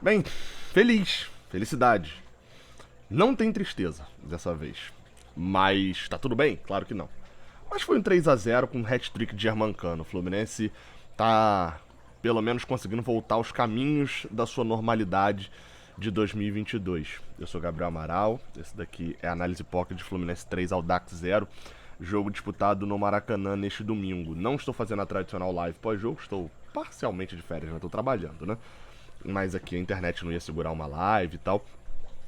Bem, felicidade. Não tem tristeza dessa vez. Mas tá tudo bem? Claro que não. Mas foi um 3-0 com um hat-trick de Germancano. O Fluminense tá pelo menos conseguindo voltar aos caminhos da sua normalidade de 2022. Eu sou Gabriel Amaral, esse daqui é a Análise Pocket de Fluminense 3 Audax 0. Jogo disputado no Maracanã neste domingo. Não estou fazendo a tradicional live pós-jogo, estou parcialmente de férias, estou trabalhando, né? Mas aqui a internet não ia segurar uma live e tal.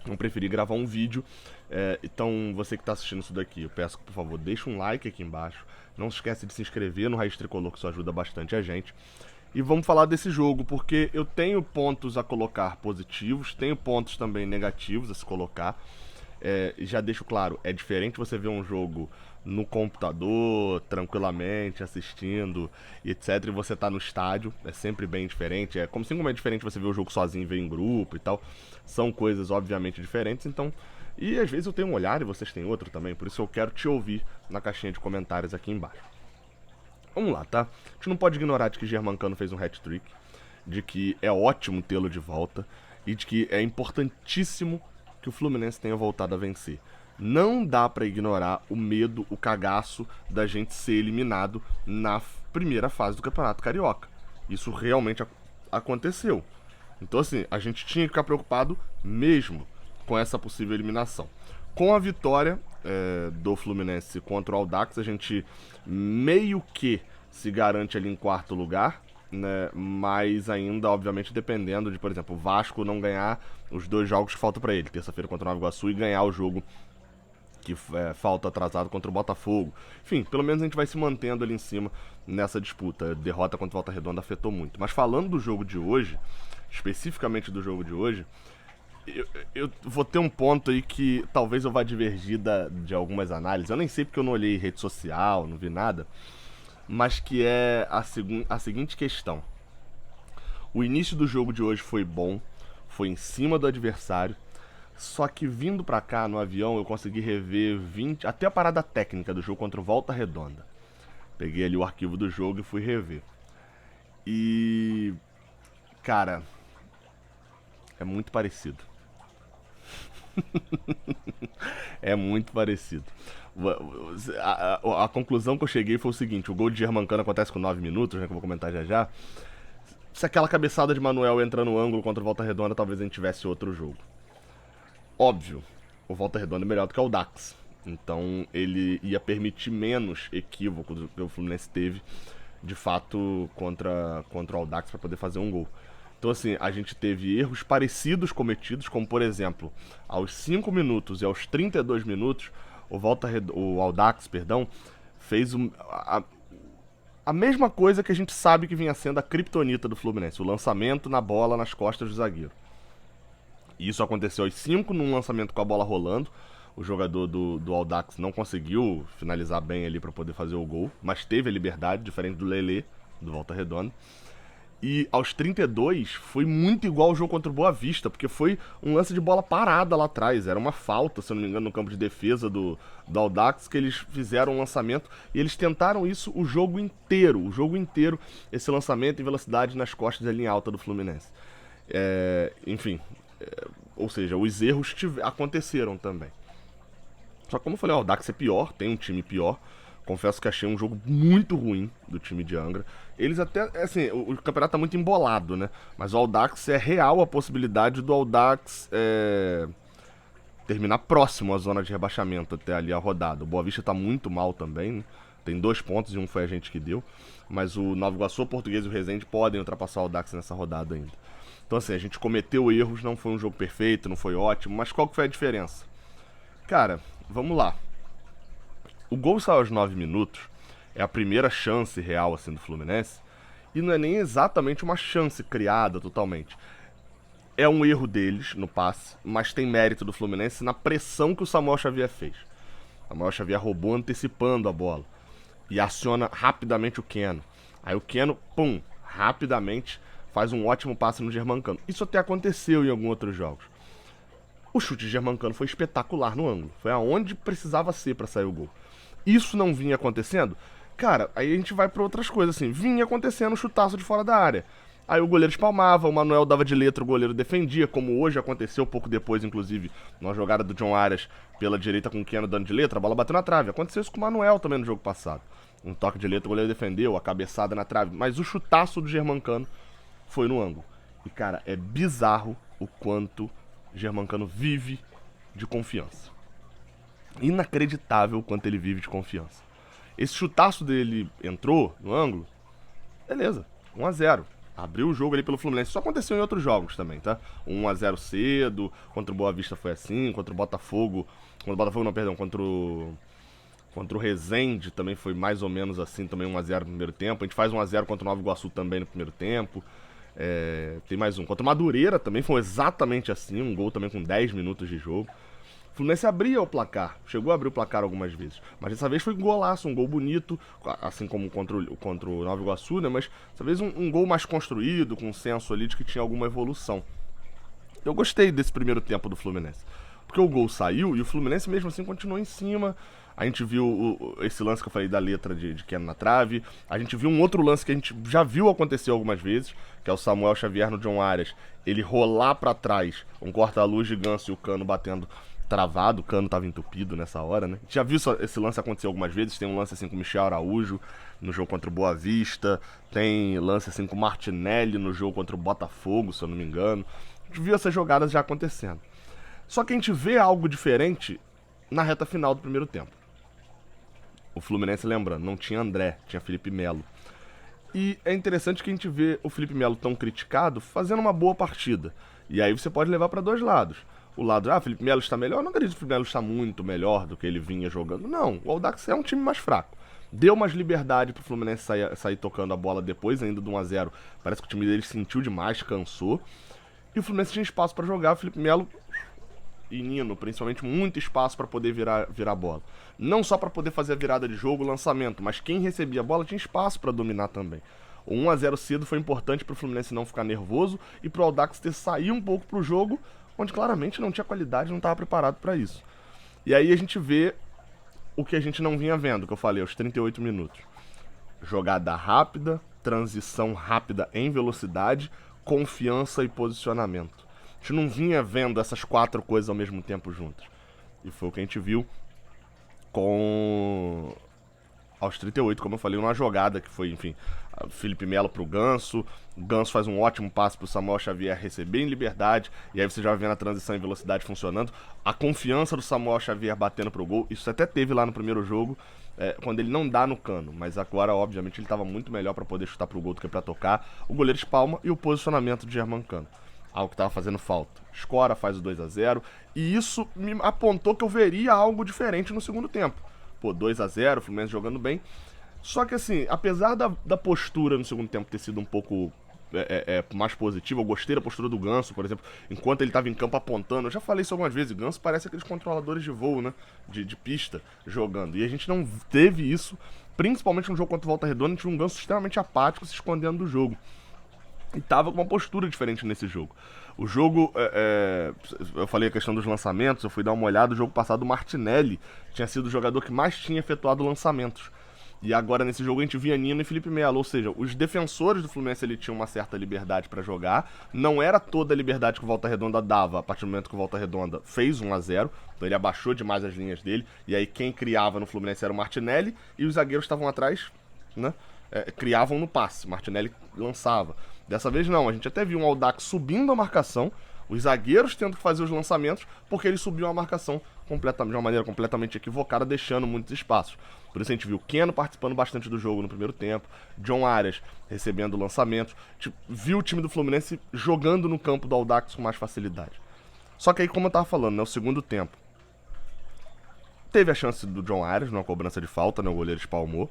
Então preferi gravar um vídeo. Então você que está assistindo isso daqui, eu peço que por favor deixe um like aqui embaixo. Não se esquece de se inscrever no Raiz Tricolor, que isso ajuda bastante a gente. E vamos falar desse jogo, porque eu tenho pontos a colocar positivos, tenho pontos também negativos a se colocar. Já deixo claro, é diferente você ver um jogo no computador, tranquilamente, assistindo, e etc. E você tá no estádio, é sempre bem diferente. É como é diferente você ver o jogo sozinho e ver em grupo e tal. São coisas obviamente diferentes, então. E às vezes eu tenho um olhar e vocês têm outro também, por isso eu quero te ouvir na caixinha de comentários aqui embaixo. Vamos lá, tá? A gente não pode ignorar de que Germancano fez um hat-trick, de que é ótimo tê-lo de volta e de que é importantíssimo que o Fluminense tenha voltado a vencer. Não dá pra ignorar o medo, o cagaço da gente ser eliminado na primeira fase do Campeonato Carioca. Isso realmente aconteceu. Então assim, a gente tinha que ficar preocupado mesmo com essa possível eliminação. Com a vitória do Fluminense contra o Audax, a gente meio que se garante ali em quarto lugar, né? Mas ainda, obviamente, dependendo de, por exemplo, o Vasco não ganhar os 2 jogos que faltam pra ele, terça-feira contra o Nova Iguaçu, e ganhar o jogo que falta atrasado contra o Botafogo. Enfim, pelo menos a gente vai se mantendo ali em cima nessa disputa. A derrota contra o Volta Redonda afetou muito. Mas falando do jogo de hoje, especificamente do jogo de hoje, eu vou ter um ponto aí que talvez eu vá divergir de algumas análises. Eu nem sei porque eu não olhei rede social, não vi nada. Mas que é a seguinte questão. O início do jogo de hoje foi bom, foi em cima do adversário. Só que vindo pra cá no avião eu consegui rever até a parada técnica do jogo contra o Volta Redonda. Peguei ali o arquivo do jogo e fui rever. E. Cara, é muito parecido. É muito parecido. A conclusão que eu cheguei foi o seguinte: o gol de Germancano acontece com 9 minutos, né, que eu vou comentar já já. Se aquela cabeçada de Manuel entra no ângulo contra o Volta Redonda, talvez a gente tivesse outro jogo. Óbvio, o Volta Redonda é melhor do que o Dax. Então ele ia permitir menos equívoco do que o Fluminense teve, de fato, contra o Audax para poder fazer um gol. Então assim, a gente teve erros parecidos cometidos, como por exemplo, aos 5 minutos e aos 32 minutos, o Audax, perdão, fez a mesma coisa que a gente sabe que vinha sendo a criptonita do Fluminense, o lançamento na bola nas costas do zagueiro. E isso aconteceu aos 5 num lançamento com a bola rolando. O jogador do Audax não conseguiu finalizar bem ali para poder fazer o gol, mas teve a liberdade, diferente do Lelê, do Volta Redonda. E aos 32 foi muito igual ao jogo contra o Boa Vista, porque foi um lance de bola parada lá atrás. Era uma falta, se eu não me engano, no campo de defesa do Audax, que eles fizeram um lançamento e eles tentaram isso o jogo inteiro. O jogo inteiro, esse lançamento em velocidade nas costas da linha alta do Fluminense. Enfim, ou seja, os erros aconteceram também. Só que como eu falei, o Audax é pior, tem um time pior. Confesso que achei um jogo muito ruim do time de Angra. Eles até, assim, o campeonato tá muito embolado, né? Mas o Audax é real a possibilidade do Audax terminar próximo à zona de rebaixamento até ali a rodada. O Boa Vista tá muito mal também, né? Tem 2 pontos e um foi a gente que deu. Mas o Nova Iguaçu, o Português e o Resende podem ultrapassar o Audax nessa rodada ainda. Então assim, a gente cometeu erros, não foi um jogo perfeito, não foi ótimo. Mas qual que foi a diferença? Cara, vamos lá. O gol saiu aos 9 minutos, é a primeira chance real assim do Fluminense, e não é nem exatamente uma chance criada totalmente. É um erro deles no passe, mas tem mérito do Fluminense na pressão que o Samuel Xavier fez. O Samuel Xavier roubou antecipando a bola e aciona rapidamente o Keno. Aí o Keno, pum, rapidamente faz um ótimo passe no Germancano. Isso até aconteceu em alguns outros jogos. O chute de Germancano foi espetacular no ângulo, foi aonde precisava ser para sair o gol. Isso não vinha acontecendo? Cara, aí a gente vai pra outras coisas assim. Vinha acontecendo um chutaço de fora da área. Aí o goleiro espalmava, o Manuel dava de letra, o goleiro defendia, como hoje aconteceu pouco depois, inclusive, numa jogada do John Arias pela direita com o Keno dando de letra, a bola bateu na trave. Aconteceu isso com o Manuel também no jogo passado. Um toque de letra, o goleiro defendeu, a cabeçada na trave, mas o chutaço do Germancano foi no ângulo. E, cara, é bizarro o quanto Germancano vive de confiança. Inacreditável o quanto ele vive de confiança. Esse chutaço dele entrou no ângulo, beleza, 1-0. Abriu o jogo ali pelo Fluminense. Isso aconteceu em outros jogos também, tá? 1-0 cedo, contra o Boa Vista foi assim, contra o Botafogo. Contra o Botafogo não, perdão, contra o Resende também foi mais ou menos assim, também 1-0 no primeiro tempo. A gente faz 1-0 contra o Nova Iguaçu também no primeiro tempo. Tem mais um. Contra o Madureira também foi exatamente assim, um gol também com 10 minutos de jogo. O Fluminense abria o placar, chegou a abrir o placar algumas vezes, mas dessa vez foi golaço, um gol bonito, assim como contra o Nova Iguaçu, né? Mas dessa vez um gol mais construído, com um senso ali de que tinha alguma evolução. Eu gostei desse primeiro tempo do Fluminense, porque o gol saiu e o Fluminense mesmo assim continuou em cima. A gente viu esse lance que eu falei da letra de Keno na trave. A gente viu um outro lance que a gente já viu acontecer algumas vezes, que é o Samuel Xavier no John Arias. Ele rolar pra trás, um corta-luz de Ganso e o Cano batendo travado, o Cano tava entupido nessa hora, né? A gente já viu esse lance acontecer algumas vezes. Tem um lance assim com o Michel Araújo no jogo contra o Boa Vista. Tem lance assim com o Martinelli no jogo contra o Botafogo, se eu não me engano. A gente viu essas jogadas já acontecendo. Só que a gente vê algo diferente na reta final do primeiro tempo. O Fluminense, lembrando, não tinha André, tinha Felipe Melo. E é interessante que a gente vê o Felipe Melo tão criticado fazendo uma boa partida. E aí você pode levar para dois lados. O lado, Felipe Melo está melhor? Eu não acredito que o Felipe Melo está muito melhor do que ele vinha jogando. Não, o Audax é um time mais fraco. Deu mais liberdade pro Fluminense sair tocando a bola depois ainda do 1-0. Parece que o time dele sentiu demais, cansou. E o Fluminense tinha espaço para jogar. O Felipe Melo e Nino, principalmente, muito espaço para poder virar a bola. Não só para poder fazer a virada de jogo, o lançamento, mas quem recebia a bola tinha espaço para dominar também. O 1-0 cedo foi importante para o Fluminense não ficar nervoso e para o Audax ter saído um pouco pro jogo, onde claramente não tinha qualidade, não estava preparado para isso. E aí a gente vê o que a gente não vinha vendo, que eu falei, aos 38 minutos. Jogada rápida, transição rápida em velocidade, confiança e posicionamento. A gente não vinha vendo essas quatro coisas ao mesmo tempo juntas. E foi o que a gente viu aos 38, como eu falei, uma jogada que foi, enfim, Felipe Melo pro Ganso. O Ganso faz um ótimo passe pro Samuel Xavier receber em liberdade. E aí você já vai vendo a transição em velocidade funcionando. A confiança do Samuel Xavier batendo pro gol. Isso até teve lá no primeiro jogo, quando ele não dá no Cano. Mas agora, obviamente, ele estava muito melhor para poder chutar pro gol do que para tocar. O goleiro espalma e o posicionamento de Germancano. Algo que estava fazendo falta. Escora faz o 2-0. E isso me apontou que eu veria algo diferente no segundo tempo. Pô, 2-0, o Fluminense jogando bem. Só que assim, apesar da postura no segundo tempo ter sido um pouco mais positiva, eu gostei da postura do Ganso, por exemplo, enquanto ele estava em campo apontando. Eu já falei isso algumas vezes, o Ganso parece aqueles controladores de voo, né? De pista, jogando. E a gente não teve isso, principalmente no jogo contra o Volta Redonda. A gente viu um Ganso extremamente apático, se escondendo do jogo. E tava com uma postura diferente nesse jogo. O jogo, eu falei a questão dos lançamentos, eu fui dar uma olhada, o jogo passado o Martinelli tinha sido o jogador que mais tinha efetuado lançamentos. E agora nesse jogo a gente via Nino e Felipe Melo, ou seja, os defensores do Fluminense ele tinham uma certa liberdade para jogar, não era toda a liberdade que o Volta Redonda dava a partir do momento que o Volta Redonda fez 1-0, então ele abaixou demais as linhas dele, e aí quem criava no Fluminense era o Martinelli, e os zagueiros estavam atrás, né, criavam no passe, Martinelli lançava. Dessa vez não, a gente até viu um Audax subindo a marcação, os zagueiros tendo que fazer os lançamentos, porque eles subiam a marcação de uma maneira completamente equivocada, deixando muitos espaços. Por isso a gente viu Keno participando bastante do jogo no primeiro tempo, John Arias recebendo lançamentos, viu o time do Fluminense jogando no campo do Audax com mais facilidade. Só que aí, como eu tava falando, né, o segundo tempo, teve a chance do John Arias numa cobrança de falta, né, o goleiro espalmou,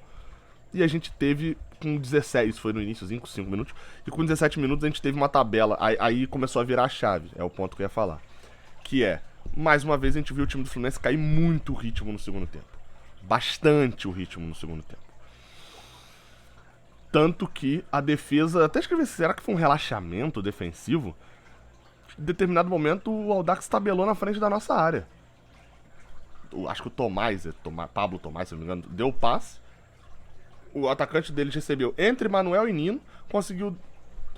e a gente teve com 17, isso foi no iníciozinho, com 5 minutos, e com 17 minutos a gente teve uma tabela, aí começou a virar a chave, é o ponto que eu ia falar, que mais uma vez a gente viu o time do Fluminense cair muito o ritmo no segundo tempo, bastante o ritmo no segundo tempo. Tanto que a defesa, até escrevi, será que foi um relaxamento defensivo? Em determinado momento o Audax tabelou na frente da nossa área. Acho que o Pablo Tomás, se não me engano, deu o passe. O atacante deles recebeu entre Manuel e Nino, conseguiu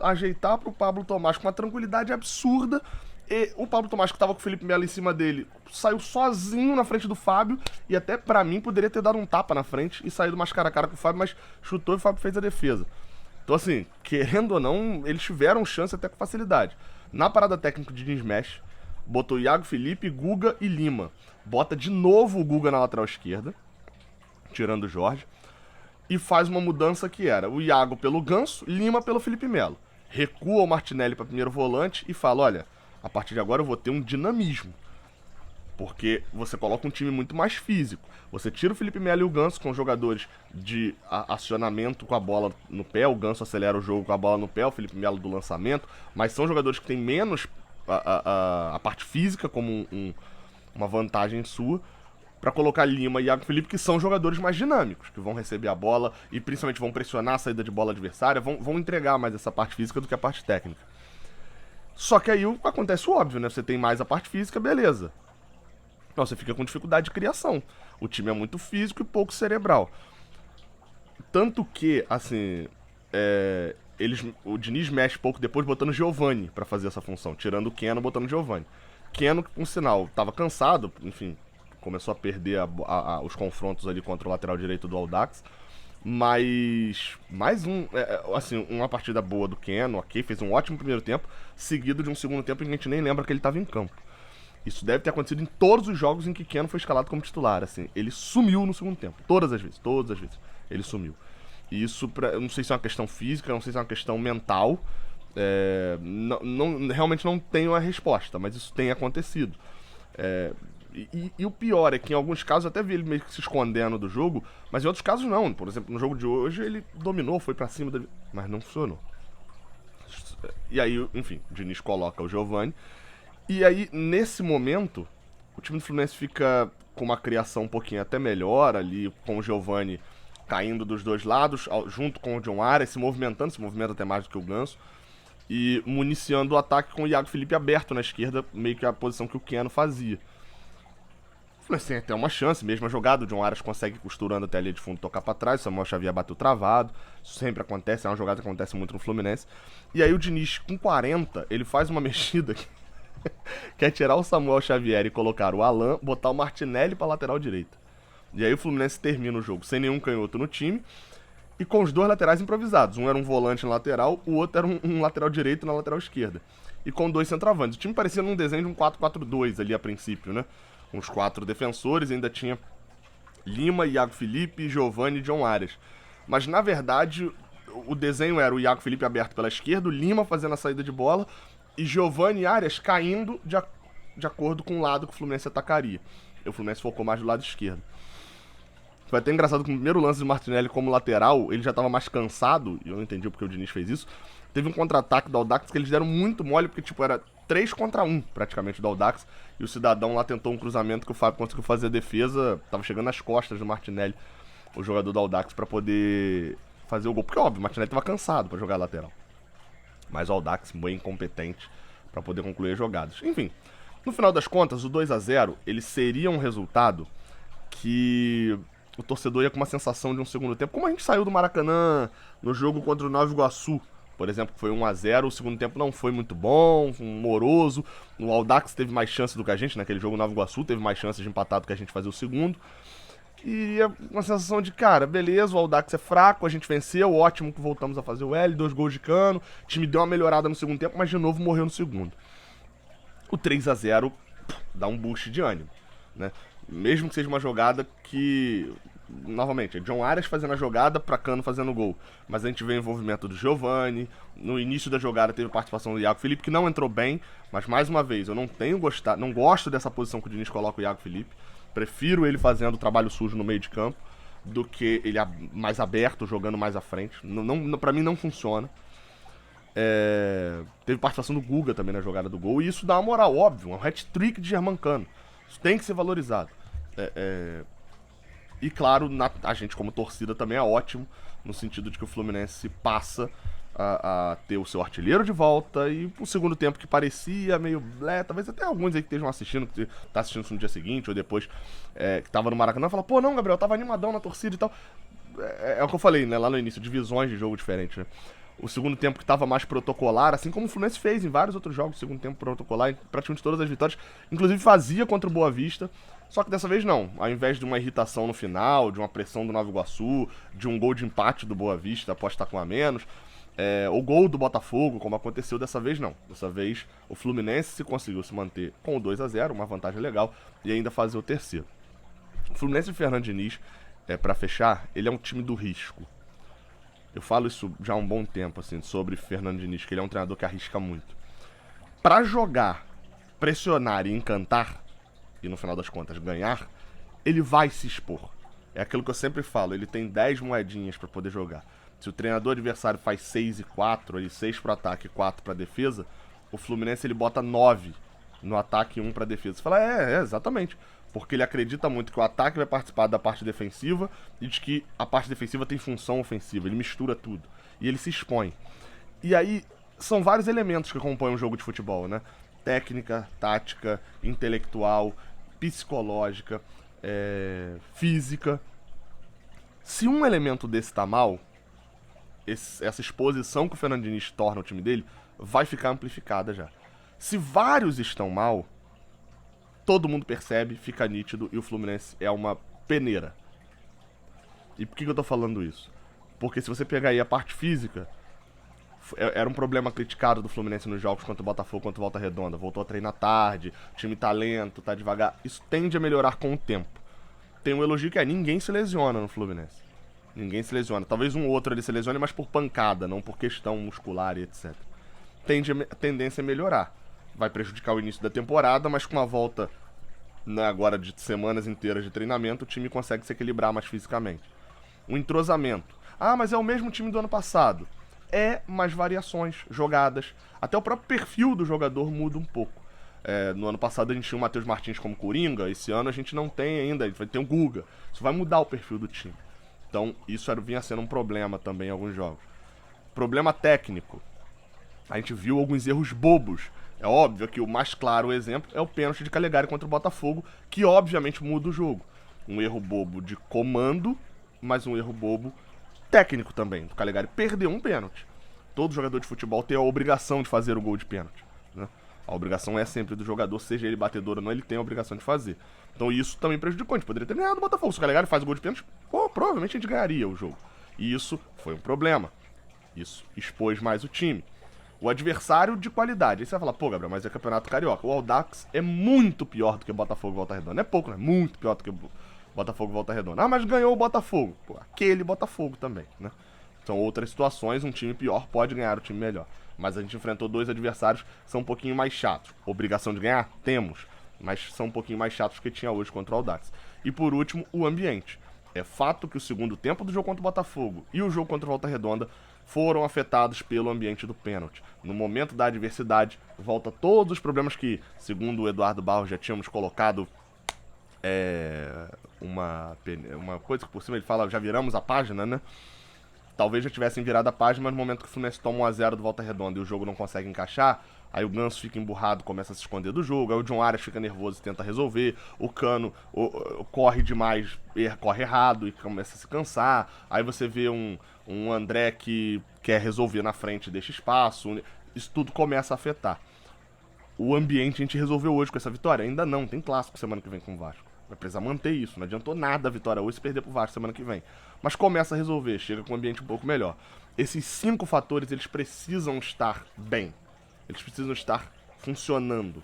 ajeitar pro Pablo Tomás com uma tranquilidade absurda. E o Pablo Tomás, que tava com o Felipe Melo em cima dele, saiu sozinho na frente do Fábio. E até pra mim poderia ter dado um tapa na frente e saído mais cara a cara com o Fábio, mas chutou e o Fábio fez a defesa. Então assim, querendo ou não, eles tiveram chance até com facilidade. Na parada técnica de Diniz mexe, botou Iago Felipe, Guga e Lima. Bota de novo o Guga na lateral esquerda, tirando o Jorge. E faz uma mudança que era o Iago pelo Ganso, Lima pelo Felipe Melo. Recua o Martinelli para primeiro volante e fala, olha, a partir de agora eu vou ter um dinamismo. Porque você coloca um time muito mais físico. Você tira o Felipe Melo e o Ganso, com jogadores de acionamento com a bola no pé. O Ganso acelera o jogo com a bola no pé, o Felipe Melo do lançamento. Mas são jogadores que têm menos a parte física como uma vantagem sua. Pra colocar Lima e Iago Felipe, que são jogadores mais dinâmicos, que vão receber a bola e principalmente vão pressionar a saída de bola adversária, vão entregar mais essa parte física do que a parte técnica. Só que aí acontece o óbvio, né? Você tem mais a parte física, beleza. Então você fica com dificuldade de criação. O time é muito físico e pouco cerebral. Tanto que, assim, o Diniz mexe pouco depois botando o Giovani pra fazer essa função, tirando o Keno, botando o Giovani. Keno, por sinal, tava cansado, enfim, começou a perder os confrontos ali contra o lateral direito do Audax. Mas mais assim, uma partida boa do Keno, ok, fez um ótimo primeiro tempo, seguido de um segundo tempo em que a gente nem lembra que ele estava em campo. Isso deve ter acontecido em todos os jogos em que Keno foi escalado como titular, assim, ele sumiu no segundo tempo, todas as vezes, ele sumiu. E isso, eu não sei se é uma questão física, não sei se é uma questão mental, realmente não tenho a resposta, mas isso tem acontecido. E o pior é que em alguns casos eu até vi ele meio que se escondendo do jogo, mas em outros casos não. Por exemplo, no jogo de hoje ele dominou, foi pra cima, mas não funcionou. E aí, enfim, o Diniz coloca o Giovani. E aí, nesse momento, o time do Fluminense fica com uma criação um pouquinho até melhor ali, com o Giovani caindo dos dois lados, junto com o John Arias, se movimenta até mais do que o Ganso, e municiando o ataque com o Iago Felipe aberto na esquerda, meio que a posição que o Keno fazia. O Fluminense tem até uma chance, mesmo a jogada, o John Arias consegue, costurando até a linha de fundo, tocar pra trás, o Samuel Xavier bateu travado, isso sempre acontece, é uma jogada que acontece muito no Fluminense. E aí o Diniz, com 40, ele faz uma mexida que é tirar o Samuel Xavier e colocar o Alan, botar o Martinelli pra lateral direita. E aí o Fluminense termina o jogo sem nenhum canhoto no time e com os dois laterais improvisados. Um era um volante na lateral, o outro era um lateral direito na lateral esquerda. E com dois centroavantes. O time parecia num desenho de um 4-4-2 ali a princípio, né? Com os 4 defensores, ainda tinha Lima, Iago Felipe, Giovani e John Arias. Mas na verdade o desenho era o Iago Felipe aberto pela esquerda, o Lima fazendo a saída de bola e Giovani e Arias caindo de acordo com o lado que o Fluminense atacaria. E o Fluminense focou mais do lado esquerdo. Foi até engraçado que no primeiro lance do Martinelli como lateral, ele já estava mais cansado, e eu não entendi porque o Diniz fez isso. Teve um contra-ataque do Audax que eles deram muito mole, porque tipo, era 3 contra 1 praticamente do Audax, e o cidadão lá tentou um cruzamento que o Fábio conseguiu fazer a defesa, tava chegando nas costas do Martinelli, o jogador do Audax, pra poder fazer o gol. Porque óbvio, o Martinelli tava cansado pra jogar lateral. Mas o Audax bem incompetente pra poder concluir as jogadas. Enfim, no final das contas, o 2-0, ele seria um resultado que o torcedor ia com uma sensação de um segundo tempo, como a gente saiu do Maracanã no jogo contra o Nova Iguaçu, por exemplo, que foi 1-0, o segundo tempo não foi muito bom, moroso, o Audax teve mais chance do que a gente, naquele jogo Nova Iguaçu teve mais chances de empatar do que a gente fazer o segundo, e uma sensação de, cara, beleza, o Audax é fraco, a gente venceu, ótimo que voltamos a fazer o L, 2 gols de Cano, o time deu uma melhorada no segundo tempo, mas de novo morreu no segundo. O 3-0 dá um boost de ânimo, né? Mesmo que seja uma jogada que, novamente, é John Arias fazendo a jogada pra Cano fazendo o gol. Mas a gente vê o envolvimento do Giovani. No início da jogada teve participação do Iago Felipe, que não entrou bem. Mas, mais uma vez, eu não gosto dessa posição que o Diniz coloca o Iago Felipe. Prefiro ele fazendo o trabalho sujo no meio de campo do que ele mais aberto, jogando mais à frente. Pra mim não funciona. Teve participação do Guga também na jogada do gol. E isso dá uma moral, óbvio. Um hat-trick de Germancano. Isso tem que ser valorizado. E claro, a gente como torcida também é ótimo, no sentido de que o Fluminense passa a ter o seu artilheiro de volta, e o segundo tempo que parecia meio talvez até alguns aí que estejam assistindo, que tá assistindo no dia seguinte ou depois, que tava no Maracanã, fala, pô, não, Gabriel, tava animadão na torcida e tal. É o que eu falei, né, lá no início, divisões de jogo diferentes, né? o segundo tempo que estava mais protocolar, assim como o Fluminense fez em vários outros jogos, segundo tempo protocolar, em praticamente todas as vitórias, inclusive fazia contra o Boa Vista, só que dessa vez não, ao invés de uma irritação no final, de uma pressão do Nova Iguaçu, de um gol de empate do Boa Vista após estar com a menos, o gol do Botafogo, como aconteceu dessa vez, não. Dessa vez o Fluminense conseguiu se manter com o 2-0, uma vantagem legal, e ainda fazer o terceiro. O Fluminense de Fernando Diniz, pra fechar, ele é um time do risco. Eu falo isso já há um bom tempo, assim, sobre Fernando Diniz, que ele é um treinador que arrisca muito. Pra jogar, pressionar e encantar, e no final das contas ganhar, ele vai se expor. É aquilo que eu sempre falo, ele tem 10 moedinhas pra poder jogar. Se o treinador adversário faz 6 e 4, ele 6 pro ataque e 4 pra defesa, o Fluminense ele bota 9 no ataque e 1 pra defesa. Você fala, exatamente. Porque ele acredita muito que o ataque vai participar da parte defensiva e de que a parte defensiva tem função ofensiva. Ele mistura tudo. E ele se expõe. E aí, são vários elementos que compõem um jogo de futebol, né? Técnica, tática, intelectual, psicológica, física. Se um elemento desse tá mal, essa exposição que o Fernando Diniz torna o time dele vai ficar amplificada já. Se vários estão mal, todo mundo percebe, fica nítido e o Fluminense é uma peneira. E por que eu tô falando isso? Porque se você pegar aí a parte física, era um problema criticado do Fluminense nos jogos contra o Botafogo, contra o Volta Redonda. Voltou a treinar tarde, time tá lento, tá devagar. Isso tende a melhorar com o tempo. Tem um elogio que ninguém se lesiona no Fluminense. Ninguém se lesiona. Talvez um ou outro ele se lesione, mas por pancada, não por questão muscular e etc. A tendência a melhorar. Vai prejudicar o início da temporada, mas com a volta, né, agora de semanas inteiras de treinamento, o time consegue se equilibrar mais fisicamente. O entrosamento. Mas é o mesmo time do ano passado. Mais variações, jogadas. Até o próprio perfil do jogador muda um pouco. No ano passado a gente tinha o Matheus Martins como Coringa, esse ano a gente não tem ainda, a gente vai ter o Guga. Isso vai mudar o perfil do time. Então isso vinha sendo um problema também em alguns jogos. Problema técnico. A gente viu alguns erros bobos. É óbvio que o mais claro exemplo é o pênalti de Calegari contra o Botafogo, que obviamente muda o jogo. Um erro bobo de comando, mas um erro bobo técnico também. O Calegari perdeu um pênalti. Todo jogador de futebol tem a obrigação de fazer o gol de pênalti, né? A obrigação é sempre do jogador, seja ele batedor ou não, ele tem a obrigação de fazer. Então isso também prejudicou. A gente poderia ter ganhado o Botafogo. Se o Calegari faz o gol de pênalti, provavelmente a gente ganharia o jogo. E isso foi um problema. Isso expôs mais o time. O adversário de qualidade. Aí você vai falar, Gabriel, mas é Campeonato Carioca. O Audax é muito pior do que o Botafogo e Volta Redonda. Não é pouco, né? Muito pior do que o Botafogo e Volta Redonda. Mas ganhou o Botafogo. Aquele Botafogo também, né? São outras situações, um time pior pode ganhar o time melhor. Mas a gente enfrentou dois adversários que são um pouquinho mais chatos. Obrigação de ganhar? Temos. Mas são um pouquinho mais chatos que tinha hoje contra o Audax. E por último, o ambiente. É fato que o segundo tempo do jogo contra o Botafogo e o jogo contra o Volta Redonda foram afetados pelo ambiente do pênalti. No momento da adversidade, volta todos os problemas que, segundo o Eduardo Barros, já tínhamos colocado uma coisa que por cima ele fala, já viramos a página, né? Talvez já tivessem virado a página, mas no momento que o Fluminense toma 1-0 do Volta Redonda e o jogo não consegue encaixar, aí o Ganso fica emburrado, começa a se esconder do jogo, aí o John Arias fica nervoso e tenta resolver, o Cano corre demais, corre errado e começa a se cansar, aí você vê um André que quer resolver na frente e deixa espaço, isso tudo começa a afetar. O ambiente a gente resolveu hoje com essa vitória? Ainda não, tem clássico semana que vem com o Vasco. Vai precisar manter isso, não adiantou nada a vitória hoje se perder pro Vasco semana que vem. Mas começa a resolver, chega com um ambiente um pouco melhor. Esses 5 fatores, eles precisam estar bem. Eles precisam estar funcionando.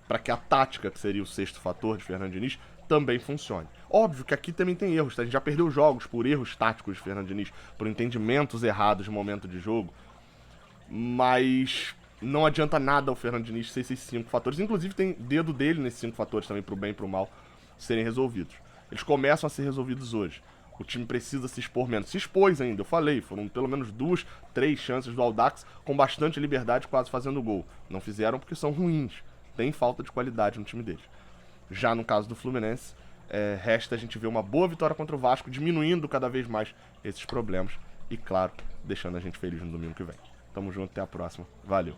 Para que a tática, que seria o 6º fator de Fernando Diniz, também funcione. Óbvio que aqui também tem erros, tá? A gente já perdeu jogos por erros táticos de Fernando Diniz, por entendimentos errados de momento de jogo. Mas não adianta nada o Fernando Diniz ser esses 5 fatores. Inclusive tem dedo dele nesses 5 fatores também, pro bem e pro mal, serem resolvidos. Eles começam a ser resolvidos hoje. O time precisa se expor menos. Se expôs ainda, eu falei, foram pelo menos 2, 3 chances do Audax com bastante liberdade, quase fazendo gol. Não fizeram porque são ruins. Tem falta de qualidade no time deles. Já no caso do Fluminense, resta a gente ver uma boa vitória contra o Vasco, diminuindo cada vez mais esses problemas e, claro, deixando a gente feliz no domingo que vem. Tamo junto, até a próxima. Valeu.